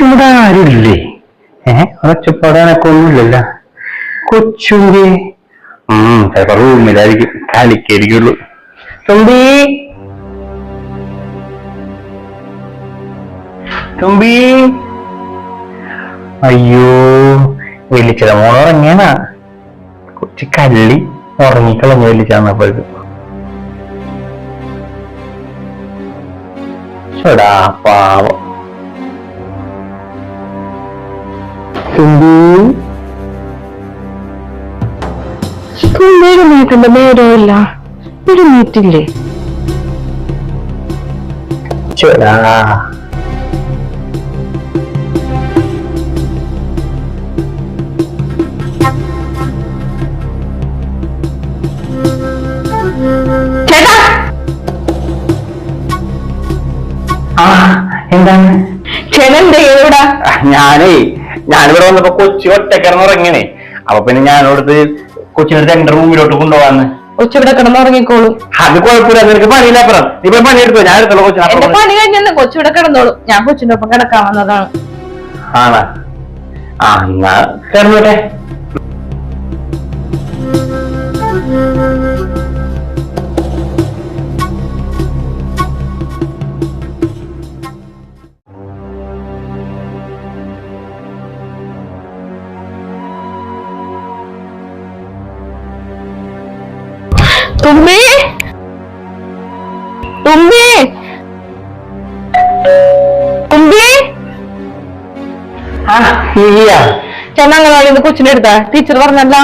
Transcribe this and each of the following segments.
ഇവിടെ ആരുമില്ലേ? ഒച്ചപ്പാടാനൊക്കെ ഒന്നുമില്ലല്ലോ. കൊച്ചുമ്പി ചിലപ്പോ റൂമിലായിരിക്കും, കളിക്കായിരിക്കുള്ളൂ. തുമ്പി തുമ്പി, അയ്യോ വലിച്ചത മോള് ഉറങ്ങിയാനാ? കൊച്ചു കല്ലി ഉറങ്ങിക്കളഞ്ഞു വലിച്ചപ്പോഴേക്കും. ചേടാ പാവം. നേരമായിട്ടുണ്ട്, നേരമില്ല, ഒരു മീറ്റില്ലേ? ചേടാ എന്താണ് ചേട്ടൻ്റെ എവിടാ? ഞാനിവിടെ വന്നപ്പോ കൊച്ചു ഒറ്റക്കിടന്നുറങ്ങണേ. അപ്പൊ പിന്നെ ഞാനോടത്ത് കൊച്ചിനടുത്ത് എന്റെ റൂമിലോട്ട് കൊണ്ടുപോവാന്ന്. കൊച്ചിവിടെ കിടന്നുറങ്ങിക്കോളൂ. അത് കുഴപ്പമില്ല, നിനക്ക് പണിയില്ല. അപ്പുറം നീ പോയി പണി എടുത്തോ, ഞാൻ എടുത്തോളൂ. എന്റെ പണി കഴിഞ്ഞാൽ കൊച്ചിവിടെ കിടന്നോളൂ, ഞാൻ കൊച്ചിന്റെ ഒപ്പം കിടക്കാൻ വന്നതാണ്. ആണാ? എന്നാ കിടന്നോട്ടെ. തുമ്പി, തുമ്പി, തുമ്പി. ചെന്നങ്ങളോട് കൊച്ചിനെ എടുത്ത ടീച്ചർ പറഞ്ഞല്ല.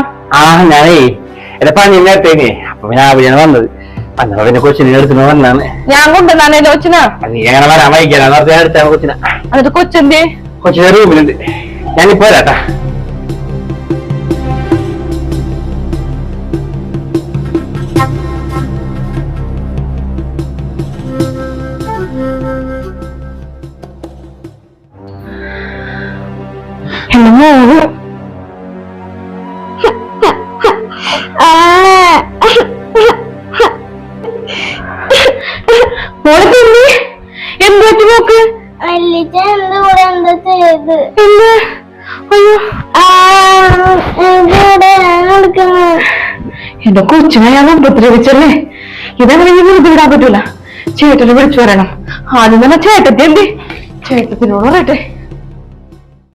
ഞാനേ എന്റെ പണി നേരത്തേനെ, അപ്പൊ പിന്നെ ആവിയാണ് വന്നത്. വന്നപ്പോ പിന്നെ കൊച്ചിനെ എടുത്തിട്ട് വന്നാണ്. ഞാൻ കൊണ്ടുവന്നാണേ കൊച്ചിനാ. നീ എങ്ങനെ വരാൻ വൈകിയാ? നേരത്തെ ഞാൻ എടുത്താണ് കൊച്ചിനെ. എന്നിട്ട് കൊച്ചെന്തേ? കൊച്ചിന്റെ റൂമിലുണ്ട്, ഞാനിപ്പോ വരാട്ടാ. എന്റെ മോള് മോളെ തുമ്പി, എന്തൊക്കെ നോക്ക്? എന്റെ കൊച്ചിനെ ഞാൻ ഉപദ്രവിച്ചല്ലേ? ഇതങ്ങനെ വെറുതെ വിടാൻ പറ്റൂല. ചേട്ടനെ വിളിച്ചു വരണം. ആദ്യം തന്നെ ചേട്ടത്തി എന്തി? ചേട്ടത്തിനോട് പറയട്ടെ.